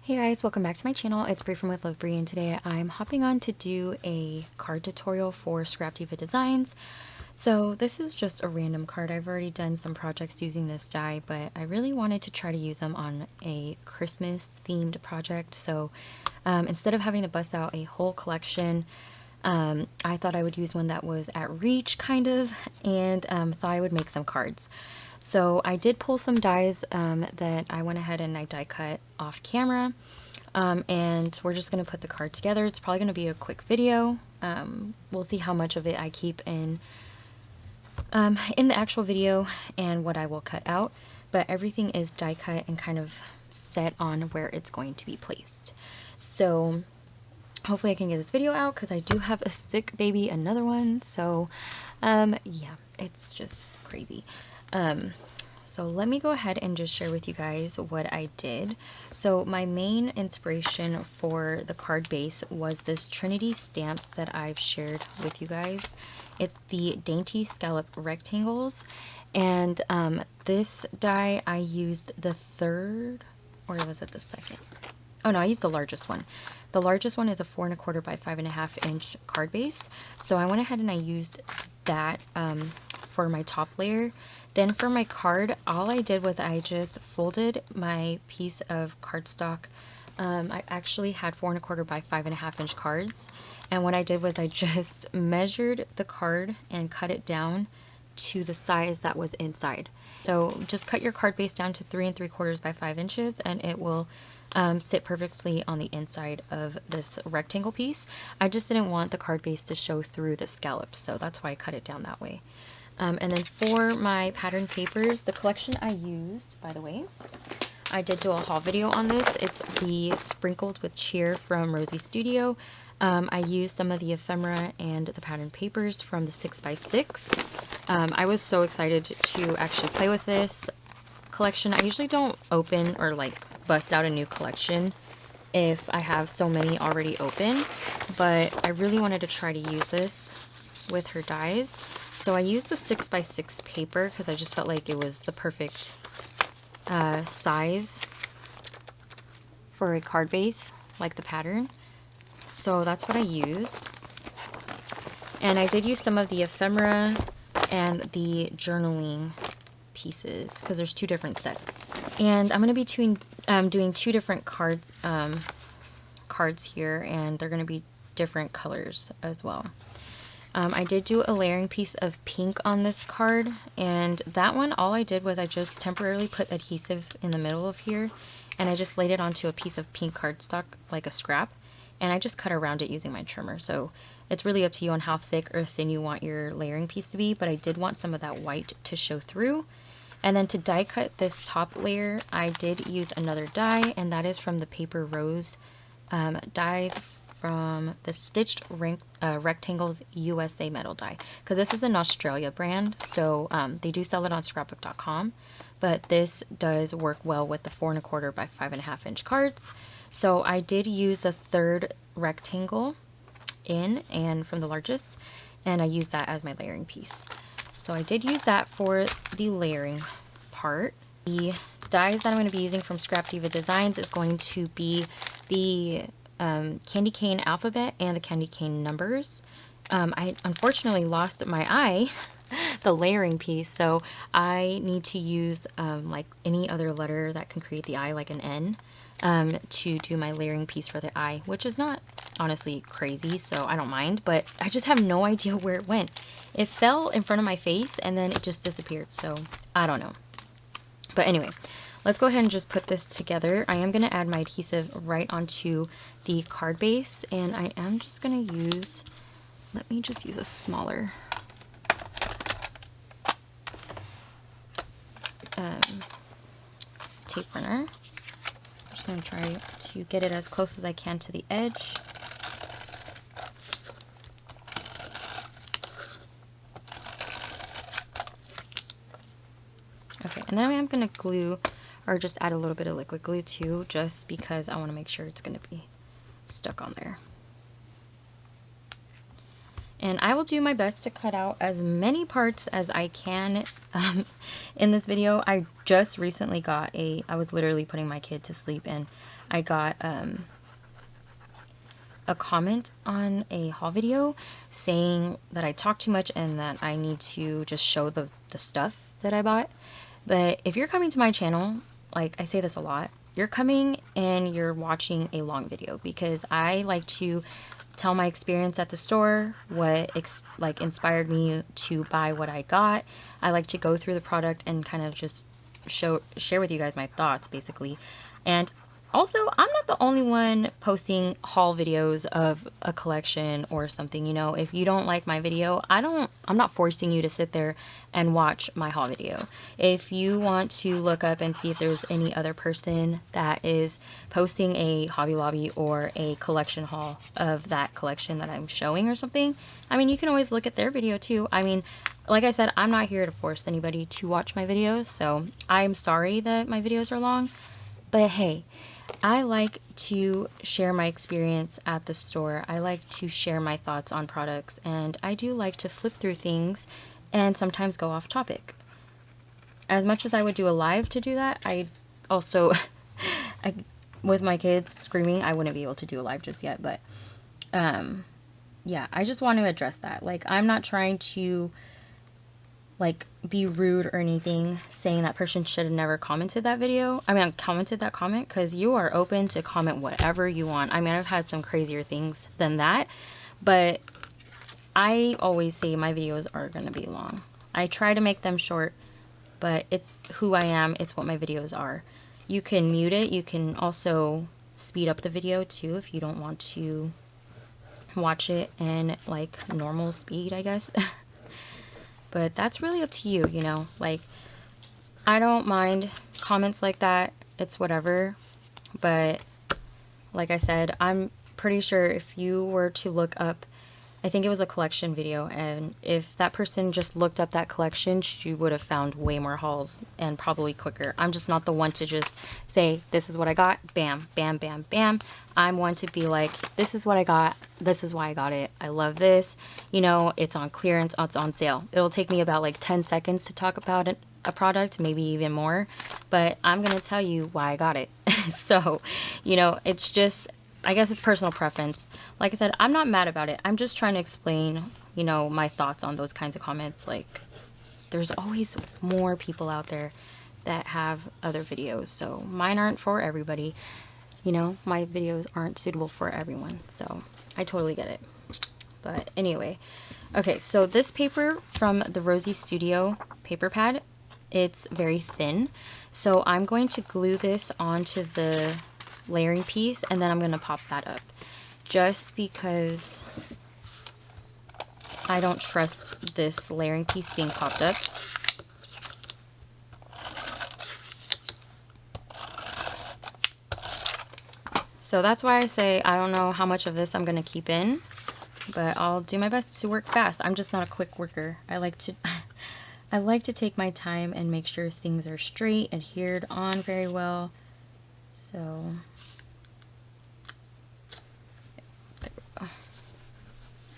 Hey guys, welcome back to my channel. It's Bree from with Love Bree, and today I'm hopping on to do a card tutorial for Scrap Diva Designs. So this is just a random card. I've already done some projects using this die, but I really wanted to try to use them on a Christmas themed project. So instead of having to bust out a whole collection, I thought I would use one that was at reach kind of, and thought I would make some cards. So I did pull some dies that I went ahead and I die cut off camera, and we're just going to put the card together. It's probably going to be a quick video. We'll see how much of it I keep in the actual video and what I will cut out, but everything is die cut and kind of set on where it's going to be placed. So hopefully I can get this video out because I do have a sick baby, another one. So yeah, it's just crazy. So let me go ahead and just share with you guys what I did. So my main inspiration for the card base was this Trinity stamps that I've shared with you guys. It's the Dainty Scallop Rectangles, and this die I used the third, or was it the second? Oh no, I used the largest one. The largest one is a 4 1/4 by 5.5 inch card base. So I went ahead and I used that for my top layer. Then for my card, all I did was I just folded my piece of cardstock. I actually had 4 1/4 by 5.5 inch cards. And what I did was I just measured the card and cut it down to the size that was inside. So just cut your card base down to 3 3/4 by 5 inches and it will sit perfectly on the inside of this rectangle piece. I just didn't want the card base to show through the scallops, so that's why I cut it down that way. And then for my pattern papers, the collection I used, by the way, I did do a haul video on this. It's the Sprinkled with Cheer from Rosie Studio. I used some of the ephemera and the pattern papers from the 6x6. I was so excited to actually play with this collection. I usually don't open or like bust out a new collection if I have so many already open, but I really wanted to try to use this with her dies. So I used the 6x6 paper because I just felt like it was the perfect size for a card base, like the pattern. So that's what I used. And I did use some of the ephemera and the journaling pieces because there's two different sets. And I'm going to be doing two different cards here, and they're going to be different colors as well. I did do a layering piece of pink on this card, and that one, all I did was I just temporarily put adhesive in the middle of here, and I just laid it onto a piece of pink cardstock, like a scrap, and I just cut around it using my trimmer. So it's really up to you on how thick or thin you want your layering piece to be, but I did want some of that white to show through. And then to die cut this top layer, I did use another die, and that is from the Paper Rose dies from the Stitched Rectangles USA metal die, because this is an Australia brand, so they do sell it on scrapbook.com, but this does work well with the 4 1/4 by 5.5 inch cards. So I did use the third rectangle and from the largest, and I used that as my layering piece. So I did use that for the layering part. The dies that I'm going to be using from Scrap Diva Designs is going to be the candy cane alphabet and the candy cane numbers. I unfortunately lost my eye, the layering piece, so I need to use like any other letter that can create the eye, like an N, to do my layering piece for the eye, which is not honestly crazy, so I don't mind, but I just have no idea where it went. It fell in front of my face and then it just disappeared, so I don't know. But anyway, let's go ahead and just put this together. I am going to add my adhesive right onto the card base, and I am just going to use, let me just use a smaller tape runner. I'm just going to try to get it as close as I can to the edge. Okay, and then I'm going to glue, or just add a little bit of liquid glue too, just because I want to make sure it's going to be stuck on there. And I will do my best to cut out as many parts as I can in this video. I just recently got I was literally putting my kid to sleep, and I got a comment on a haul video saying that I talk too much and that I need to just show the stuff that I bought. But if you're coming to my channel, like I say this a lot, you're coming and you're watching a long video, because I like to tell my experience at the store, what like inspired me to buy what I got. I like to go through the product and kind of just share with you guys my thoughts, basically. And also, I'm not the only one posting haul videos of a collection or something. You know, if you don't like my video, I'm not forcing you to sit there and watch my haul video. If you want to look up and see if there's any other person that is posting a Hobby Lobby or a collection haul of that collection that I'm showing or something, I mean, you can always look at their video too. I mean, like I said, I'm not here to force anybody to watch my videos, so I'm sorry that my videos are long, but hey, I like to share my experience at the store. I like to share my thoughts on products, and I do like to flip through things and sometimes go off topic. As much as I would do a live to do that, I also, with my kids screaming, I wouldn't be able to do a live just yet, but yeah, I just want to address that. Like, I'm not trying to like be rude or anything, saying that person should have never commented that video. I mean, commented that comment, because you are open to comment whatever you want. I mean, I've had some crazier things than that, but I always say my videos are going to be long. I try to make them short, but it's who I am. It's what my videos are. You can mute it. You can also speed up the video too if you don't want to watch it in like normal speed, I guess. But that's really up to you, you know, like, I don't mind comments like that. It's whatever. But like I said, I'm pretty sure if you were to look up, I think it was a collection video, and if that person just looked up that collection, she would have found way more hauls and probably quicker. I'm just not the one to just say, this is what I got, bam, bam, bam, bam. I'm one to be like, this is what I got, this is why I got it, I love this, you know, it's on clearance, it's on sale. It'll take me about like 10 seconds to talk about it, a product, maybe even more, but I'm gonna tell you why I got it. So, you know, it's just, I guess it's personal preference. Like I said, I'm not mad about it. I'm just trying to explain, you know, my thoughts on those kinds of comments. Like, there's always more people out there that have other videos, so mine aren't for everybody. You know, my videos aren't suitable for everyone, so I totally get it. But anyway, okay, so this paper from the Rosie Studio paper pad, it's very thin, so I'm going to glue this onto the layering piece, and then I'm going to pop that up, just because I don't trust this layering piece being popped up. So that's why I say I don't know how much of this I'm going to keep in, but I'll do my best to work fast. I'm just not a quick worker. I like to take my time and make sure things are straight, adhered on very well. So there we go.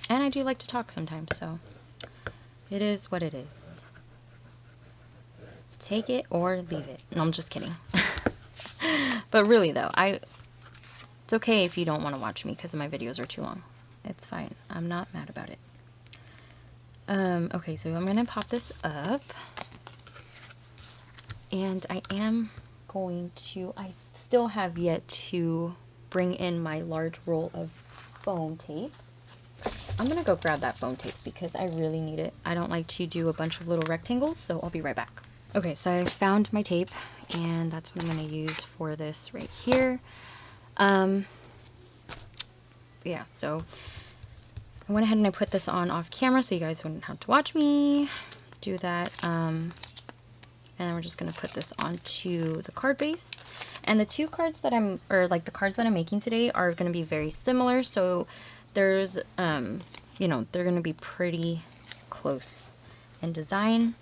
And I do like to talk sometimes, so it is what it is. Take it or leave it. No, I'm just kidding. But really though, it's okay if you don't want to watch me because my videos are too long. It's fine. I'm not mad about it. Okay, so I'm going to pop this up. And I am going to, I still have yet to bring in my large roll of foam tape. I'm going to go grab that foam tape because I really need it. I don't like to do a bunch of little rectangles, so I'll be right back. Okay, so I found my tape, and that's what I'm going to use for this right here. Yeah, so I went ahead and I put this on off camera so you guys wouldn't have to watch me do that. And then we're just going to put this onto the card base. And the two cards that the cards that I'm making today are going to be very similar. So there's, you know, they're going to be pretty close in design.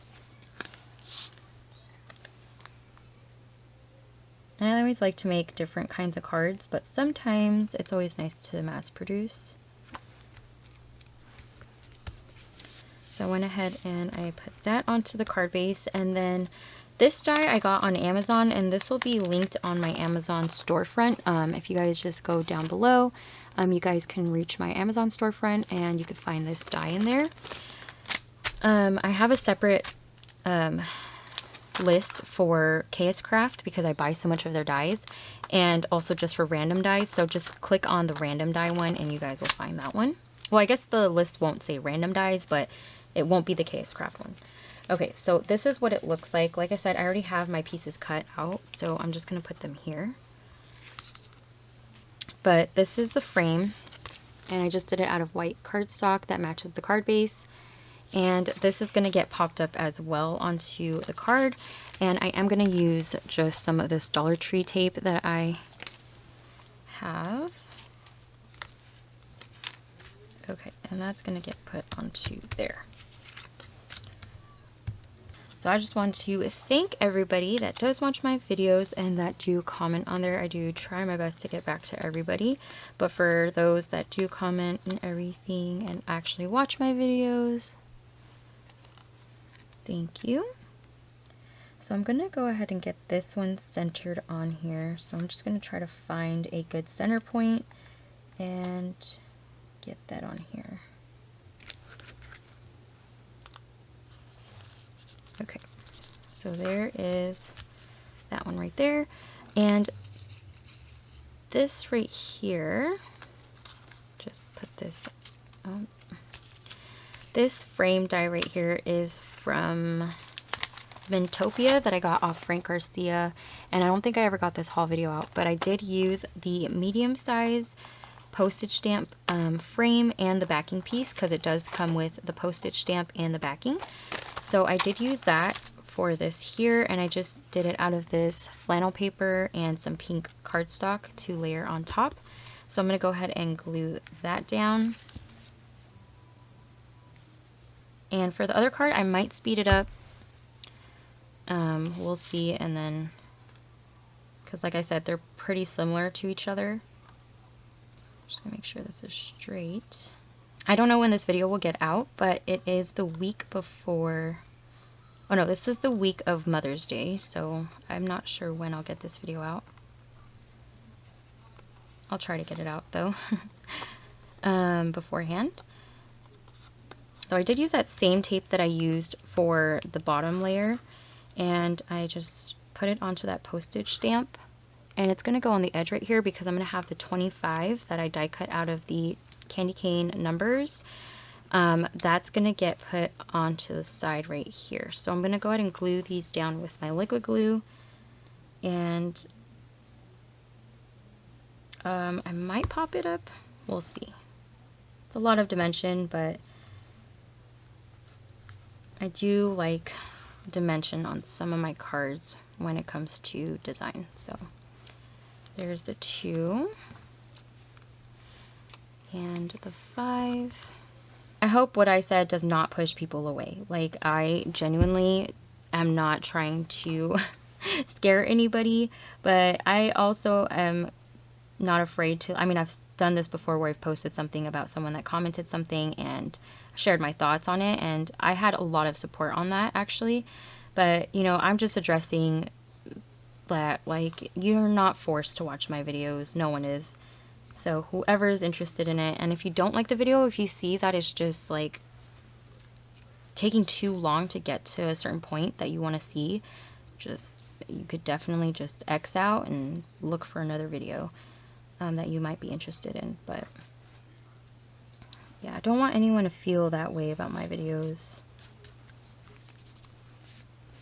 And I always like to make different kinds of cards, but sometimes it's always nice to mass produce. So I went ahead and I put that onto the card base, and then This die I got on Amazon, and this will be linked on my Amazon storefront. If you guys just go down below, you guys can reach my Amazon storefront and you can find this die in there. I have a separate list for KS Craft because I buy so much of their dies, and also just for random dies. So just click on the random die one and you guys will find that one. Well, I guess the list won't say random dies, but it won't be the KS Craft one. Okay, so this is what it looks like. Like I said, I already have my pieces cut out, so I'm just going to put them here. But this is the frame, and I just did it out of white cardstock that matches the card base. And this is going to get popped up as well onto the card. And I am going to use just some of this Dollar Tree tape that I have. Okay, and that's going to get put onto there. So I just want to thank everybody that does watch my videos and that do comment on there. I do try my best to get back to everybody. But for those that do comment and everything and actually watch my videos, thank you. So I'm going to go ahead and get this one centered on here. So I'm just going to try to find a good center point and get that on here. Okay, so there is that one right there. And this right here, just put this on. This frame die right here is from Vintopia that I got off Frank Garcia, and I don't think I ever got this haul video out, but I did use the medium size postage stamp frame and the backing piece because it does come with the postage stamp and the backing. So I did use that for this here, and I just did it out of this flannel paper and some pink cardstock to layer on top. So I'm going to go ahead and glue that down. And for the other card, I might speed it up. We'll see, and then, because like I said, they're pretty similar to each other. Just gonna make sure this is straight. I don't know when this video will get out, but it is the week before. Oh no, this is the week of Mother's Day, so I'm not sure when I'll get this video out. I'll try to get it out though beforehand. So I did use that same tape that I used for the bottom layer, and I just put it onto that postage stamp. And it's going to go on the edge right here because I'm going to have the 25 that I die cut out of the candy cane numbers. That's going to get put onto the side right here. So I'm going to go ahead and glue these down with my liquid glue. And I might pop it up. We'll see. It's a lot of dimension, but I do like dimension on some of my cards when it comes to design. So there's the 2 and the 5. I hope what I said does not push people away. Like, I genuinely am not trying to scare anybody, but I also am not afraid to, I mean, I've done this before where I've posted something about someone that commented something and shared my thoughts on it, and I had a lot of support on that actually. But, you know, I'm just addressing that, like, you're not forced to watch my videos. No one is. So whoever is interested in it, and if you don't like the video, if you see that it's just like taking too long to get to a certain point that you want to see, just, you could definitely just X out and look for another video that you might be interested in. But yeah, I don't want anyone to feel that way about my videos.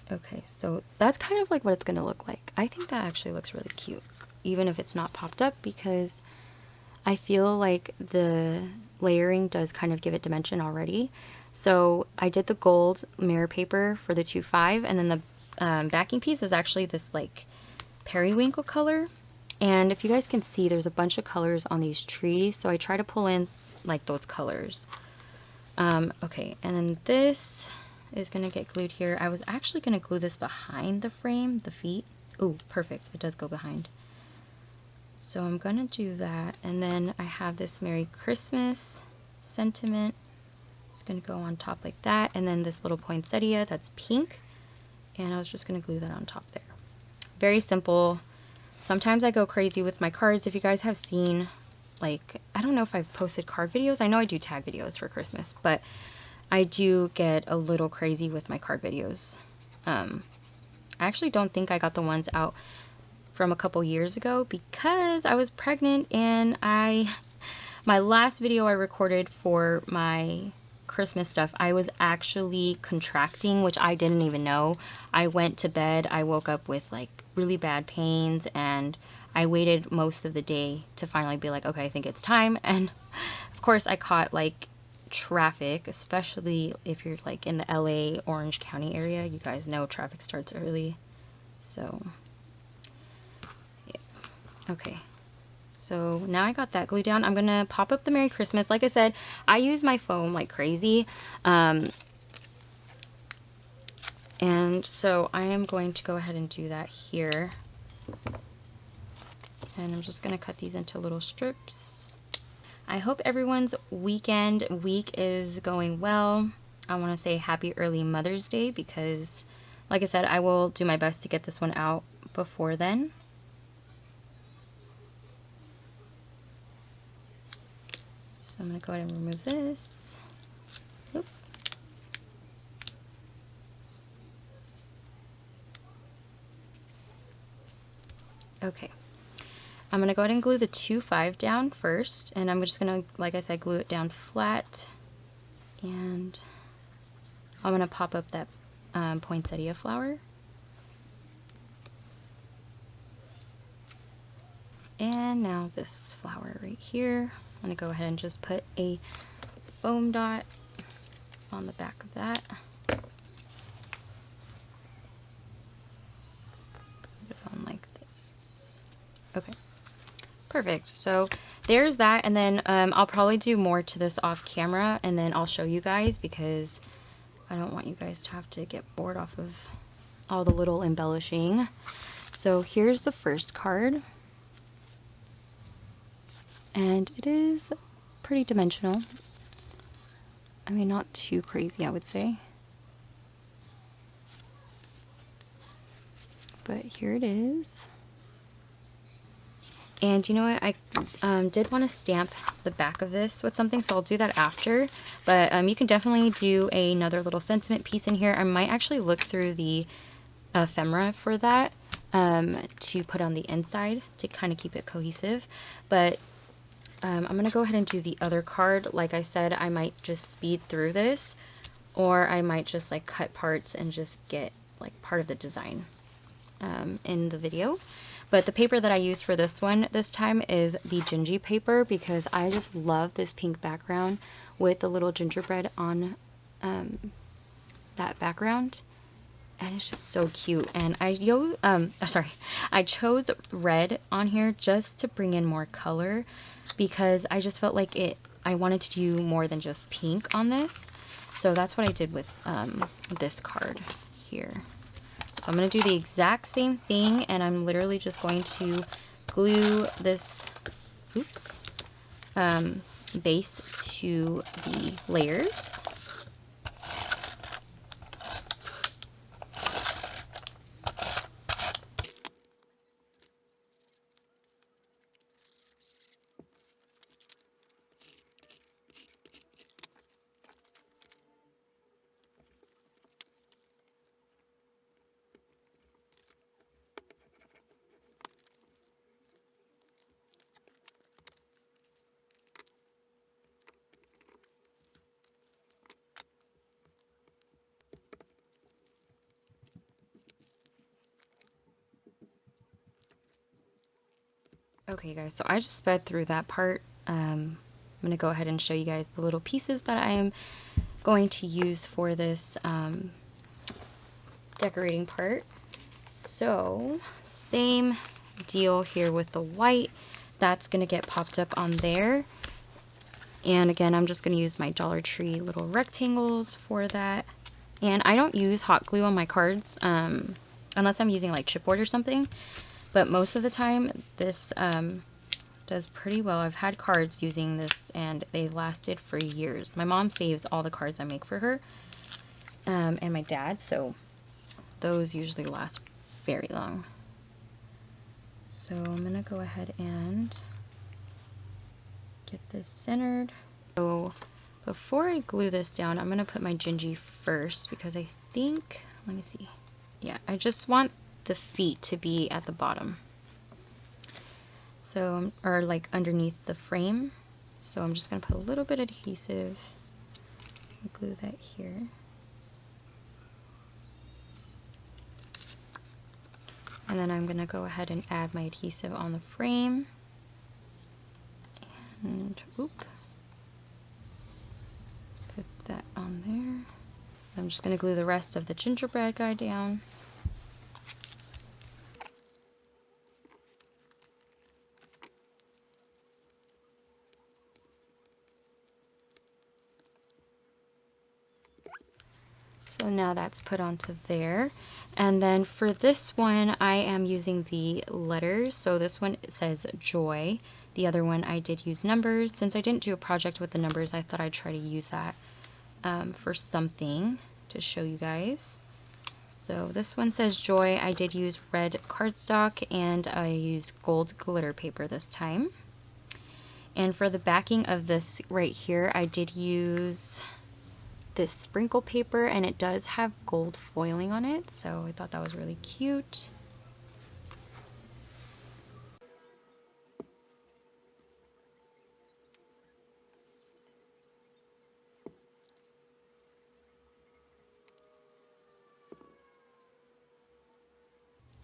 Okay, so that's kind of like what it's going to look like. I think that actually looks really cute, even if it's not popped up, because I feel like the layering does kind of give it dimension already. So I did the gold mirror paper for the 2.5, and then the backing piece is actually this like periwinkle color. And if you guys can see, there's a bunch of colors on these trees, so I try to pull in like those colors. Okay, and then this is going to get glued here. I was actually going to glue this behind the frame, the feet. Ooh, perfect. It does go behind. So I'm going to do that. And then I have this Merry Christmas sentiment. It's going to go on top like that. And then this little poinsettia that's pink. And I was just going to glue that on top there. Very simple. Sometimes I go crazy with my cards. If you guys have seen, like, I don't know if I've posted card videos. I know I do tag videos for Christmas, but I do get a little crazy with my card videos. I actually don't think I got the ones out from a couple years ago because I was pregnant, and my last video I recorded for my Christmas stuff, I was actually contracting, which I didn't even know. I went to bed, I woke up with like really bad pains, and I waited most of the day to finally be like, okay, I think it's time. And of course I caught like traffic, especially if you're like in the LA Orange County area. You guys know traffic starts early. So yeah. Okay, so now I got that glue down. I'm gonna pop up the Merry Christmas. Like I said, I use my foam like crazy, and so I am going to go ahead and do that here, and I'm just gonna cut these into little strips. I hope everyone's week is going well. I want to say happy early Mother's Day because, like I said, I will do my best to get this one out before then. So I'm going to go ahead and remove this. Oop. Okay. I'm going to go ahead and glue the 2-5 down first, and I'm just going to, like I said, glue it down flat, and I'm going to pop up that poinsettia flower. And now this flower right here. I'm going to go ahead and just put a foam dot on the back of that. Put it on like this. Okay, perfect. So there's that, and then I'll probably do more to this off camera, and then I'll show you guys because I don't want you guys to have to get bored off of all the little embellishing. So here's the first card. And it is pretty dimensional. I mean, not too crazy, I would say. But here it is. And you know what? I did want to stamp the back of this with something, so I'll do that after. But you can definitely do another little sentiment piece in here. I might actually look through the ephemera for that to put on the inside to kind of keep it cohesive. But I'm going to go ahead and do the other card. Like I said, I might just speed through this, or I might just like cut parts and just get like part of the design in the video. But the paper that I use for this one this time is the Gingy paper because I just love this pink background with the little gingerbread on that background. And it's just so cute. And I chose red on here just to bring in more color, because I just felt like I wanted to do more than just pink on this. So that's what I did with this card here. So I'm going to do the exact same thing, and I'm literally just going to glue this base to the layers. Okay guys, so I just sped through that part. I'm going to go ahead and show you guys the little pieces that I am going to use for this decorating part. So same deal here with the white. That's going to get popped up on there. And again, I'm just going to use my Dollar Tree little rectangles for that. And I don't use hot glue on my cards unless I'm using like chipboard or something. But most of the time, this does pretty well. I've had cards using this, and they lasted for years. My mom saves all the cards I make for her, and my dad, so those usually last very long. So I'm gonna go ahead and get this centered. So before I glue this down, I'm gonna put my gingy first because I think, let me see. Yeah, I just want the feet to be at the bottom. So, or like underneath the frame. So I'm just gonna put a little bit of adhesive and glue that here. And then I'm gonna go ahead and add my adhesive on the frame. And oop. Put that on there. I'm just gonna glue the rest of the gingerbread guy down. So now that's put onto there. And then for this one, I am using the letters. So this one, it says joy. The other one, I did use numbers. Since I didn't do a project with the numbers, I thought I'd try to use that for something to show you guys. So this one says joy. I did use red cardstock and I used gold glitter paper this time. And for the backing of this right here, I did use this sprinkle paper, and it does have gold foiling on it, so I thought that was really cute.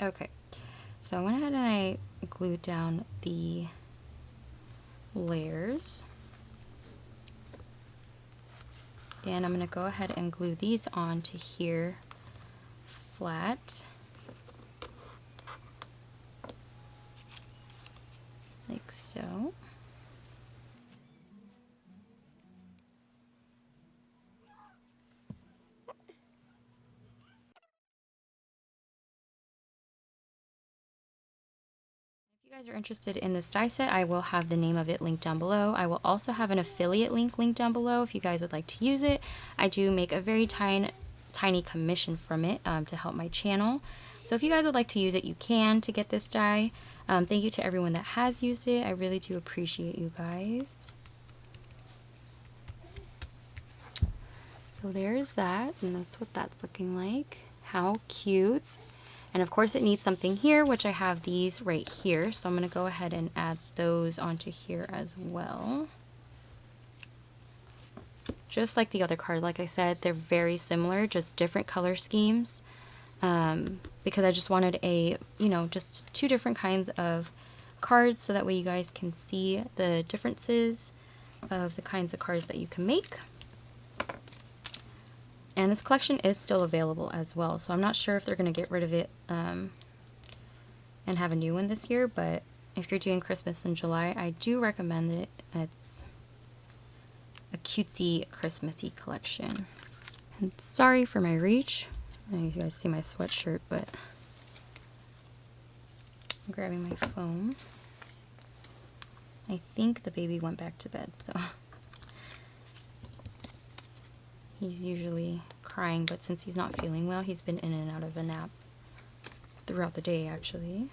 Okay, so I went ahead and I glued down the layers. And I'm going to go ahead and glue these on to here flat. Like so. If you guys are interested in this die set, I will have the name of it linked down below. I will also have an affiliate link linked down below if you guys would like to use it. I do make a very tiny commission from it to help my channel. So if you guys would like to use it, you can to get this die. Thank you to everyone that has used it. I really do appreciate you guys. So there's that, and that's what that's looking like. How cute. And of course it needs something here, which I have these right here. So I'm going to go ahead and add those onto here as well. Just like the other card, like I said, they're very similar, just different color schemes. Because I just wanted just two different kinds of cards so that way you guys can see the differences of the kinds of cards that you can make. And this collection is still available as well, so I'm not sure if they're going to get rid of it and have a new one this year, but if you're doing Christmas in July, I do recommend it. It's a cutesy Christmassy collection. And sorry for my reach. I know you guys see my sweatshirt, but I'm grabbing my phone. I think the baby went back to bed, so he's usually crying, but since he's not feeling well, he's been in and out of a nap throughout the day, actually.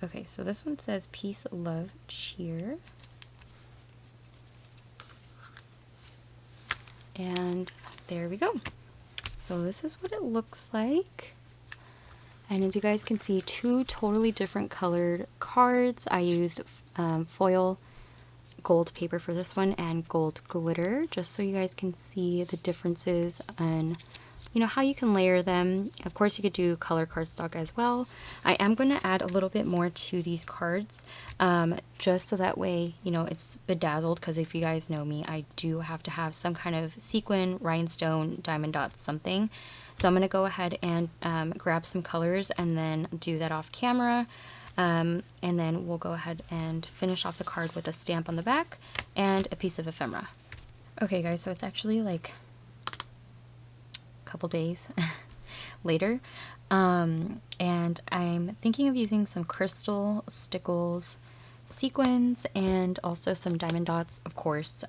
Okay, so this one says peace, love, cheer. And there we go. So this is what it looks like. And as you guys can see, two totally different colored cards. I used foil gold paper for this one and gold glitter, just so you guys can see the differences and how you can layer them. Of course, you could do color cardstock as well. I am going to add a little bit more to these cards, just so that way, it's bedazzled, because if you guys know me, I do have to have some kind of sequin, rhinestone, diamond dots, something. So I'm going to go ahead and grab some colors and then do that off camera. And then we'll go ahead and finish off the card with a stamp on the back and a piece of ephemera. Okay guys, so it's actually like a couple days later, and I'm thinking of using some crystal stickles, sequins, and also some diamond dots. Of course,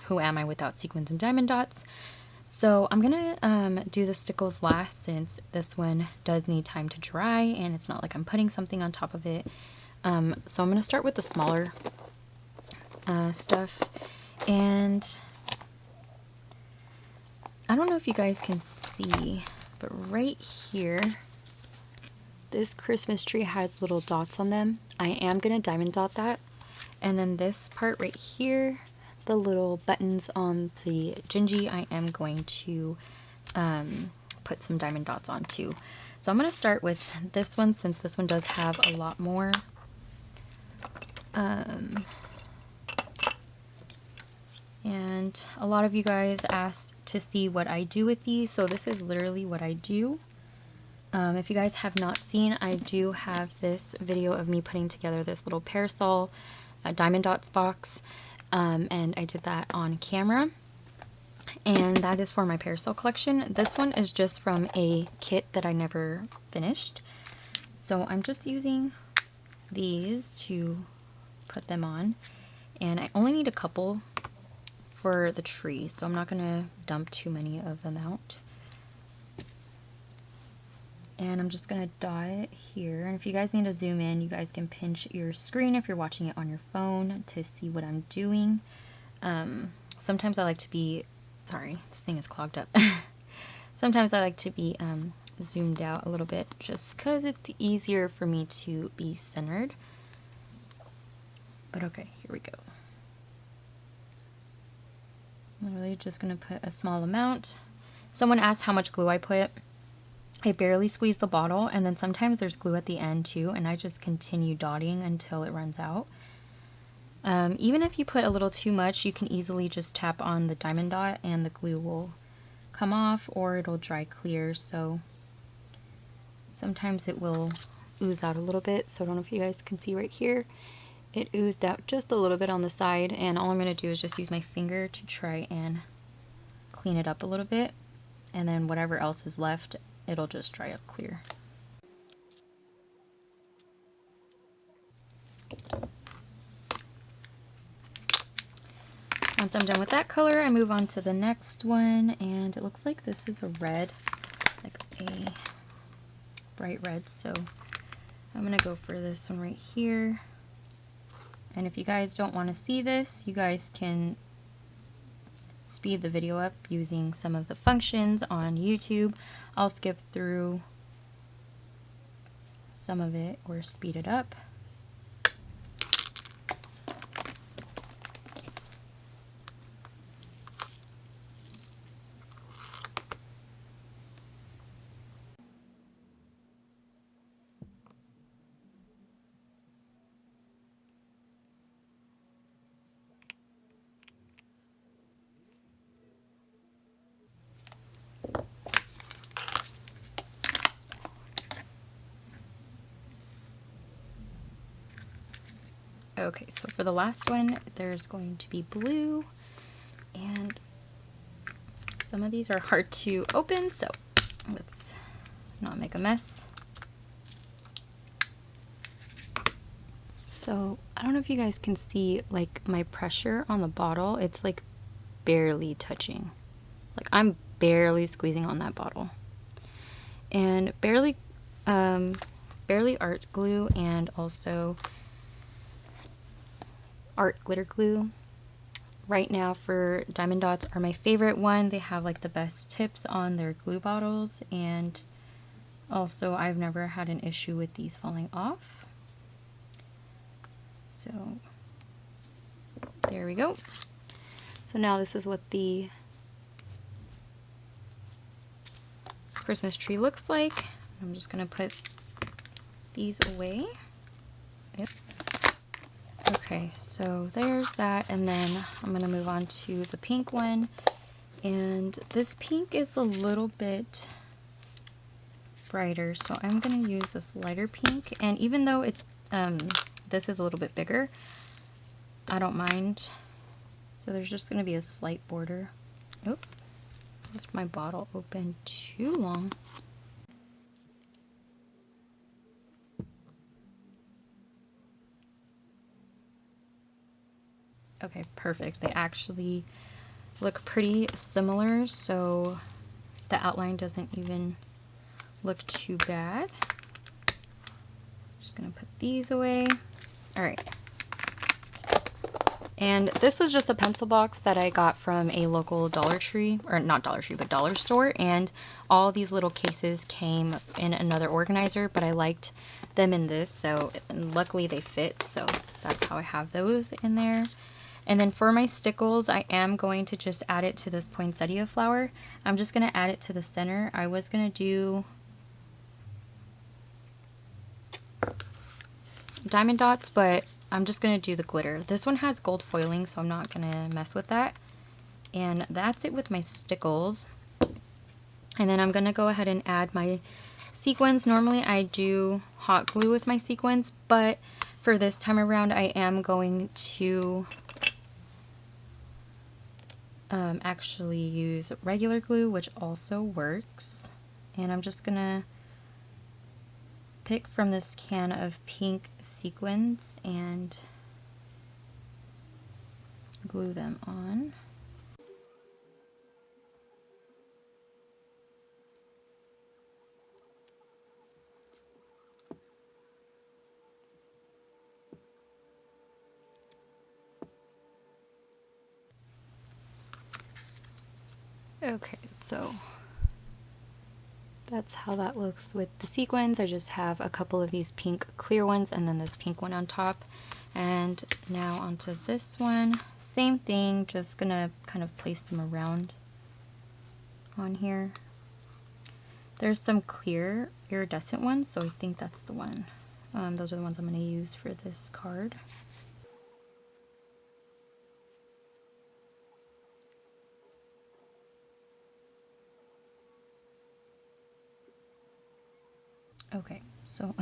who am I without sequins and diamond dots? So I'm gonna do the stickles last, since this one does need time to dry and it's not like I'm putting something on top of it. So I'm gonna start with the smaller stuff, and I don't know if you guys can see, but right here, this Christmas tree has little dots on them. I am gonna diamond dot that. And then this part right here, the little buttons on the Gingy, I am going to put some diamond dots on too. So I'm going to start with this one, since this one does have a lot more. And a lot of you guys asked to see what I do with these, so this is literally what I do. If you guys have not seen, I do have this video of me putting together this little parasol diamond dots box, and I did that on camera, and that is for my parasol collection. This one is just from a kit that I never finished, so I'm just using these to put them on, and I only need a couple for the tree, so I'm not going to dump too many of them out. And I'm just going to dot it here. And if you guys need to zoom in, you guys can pinch your screen if you're watching it on your phone to see what I'm doing. Sometimes I like to be, sorry, this thing is clogged up. Sometimes I like to be zoomed out a little bit, just because it's easier for me to be centered. But okay, here we go. I'm really just going to put a small amount. Someone asked how much glue I put. I barely squeeze the bottle, and then sometimes there's glue at the end too, and I just continue dotting until it runs out. Even if you put a little too much, you can easily just tap on the diamond dot and the glue will come off, or it'll dry clear. So sometimes it will ooze out a little bit. So I don't know if you guys can see right here, it oozed out just a little bit on the side, and all I'm going to do is just use my finger to try and clean it up a little bit, and then whatever else is left, it'll just dry up clear. Once I'm done with that color, I move on to the next one, and it looks like this is a red, like a bright red, so I'm gonna go for this one right here. And if you guys don't want to see this, you guys can speed the video up using some of the functions on YouTube. I'll skip through some of it or speed it up. Okay, so for the last one, there's going to be blue, and some of these are hard to open, so let's not make a mess. So I don't know if you guys can see like my pressure on the bottle, it's like barely touching. Like I'm barely squeezing on that bottle. And barely art glue and also art glitter glue right now for diamond dots are my favorite one. They have like the best tips on their glue bottles, and also I've never had an issue with these falling off. So there we go. So now this is what the Christmas tree looks like. I'm just gonna put these away. Yep. Okay, so there's that, and then I'm going to move on to the pink one, and this pink is a little bit brighter, so I'm going to use this lighter pink, and even though it's this is a little bit bigger, I don't mind. So there's just going to be a slight border. Oop, left my bottle open too long. Okay, perfect. They actually look pretty similar, so the outline doesn't even look too bad. Just gonna put these away. All right. And this was just a pencil box that I got from a local Dollar Tree, or not Dollar Tree, but dollar store. And all these little cases came in another organizer, but I liked them in this, so and luckily they fit. So that's how I have those in there. And then for my stickles, I am going to just add it to this poinsettia flower. I'm just going to add it to the center. I was going to do diamond dots, but I'm just going to do the glitter. This one has gold foiling, so I'm not going to mess with that. And that's it with my stickles. And then I'm going to go ahead and add my sequins. Normally I do hot glue with my sequins, but for this time around I am going to actually use regular glue, which also works. And I'm just going to pick from this can of pink sequins and glue them on. Okay, so that's how that looks with the sequins. I just have a couple of these pink clear ones and then this pink one on top. And now onto this one. Same thing, just gonna kind of place them around on here. There's some clear iridescent ones, so I think that's the one. Those are the ones I'm gonna use for this card. Okay, so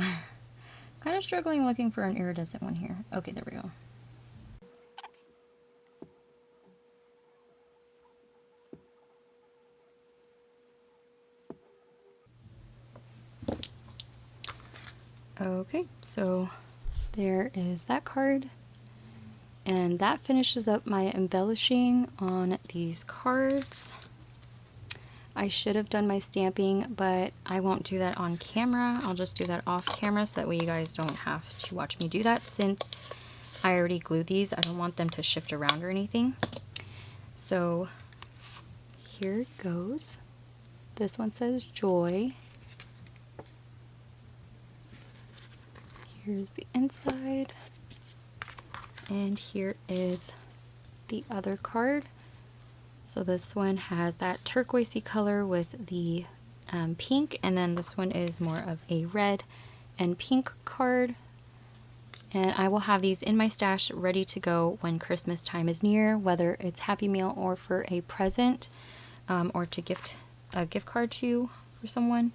kind of struggling looking for an iridescent one here. Okay, there we go. Okay, so there is that card. And that finishes up my embellishing on these cards. I should have done my stamping, but I won't do that on camera. I'll just do that off camera so that way you guys don't have to watch me do that, since I already glued these. I don't want them to shift around or anything. So here it goes. This one says joy. Here's the inside. And here is the other card. So this one has that turquoisey color with the pink, and then this one is more of a red and pink card. And I will have these in my stash ready to go when Christmas time is near, whether it's Happy Meal or for a present, or to gift a gift card to for someone.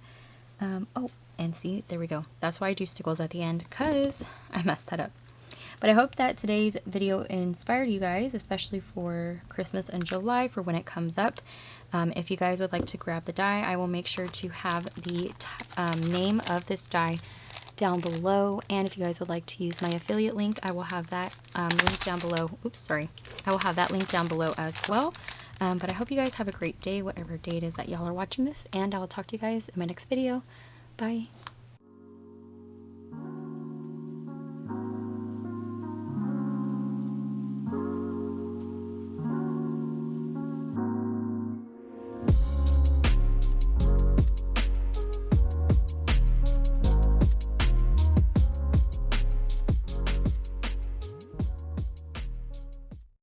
Oh, and see, there we go. That's why I do stickles at the end, because I messed that up. But I hope that today's video inspired you guys, especially for Christmas in July for when it comes up. If you guys would like to grab the die, I will make sure to have the name of this die down below. And if you guys would like to use my affiliate link, I will have that link down below. Oops, sorry. I will have that link down below as well. But I hope you guys have a great day, whatever day it is that y'all are watching this. And I will talk to you guys in my next video. Bye.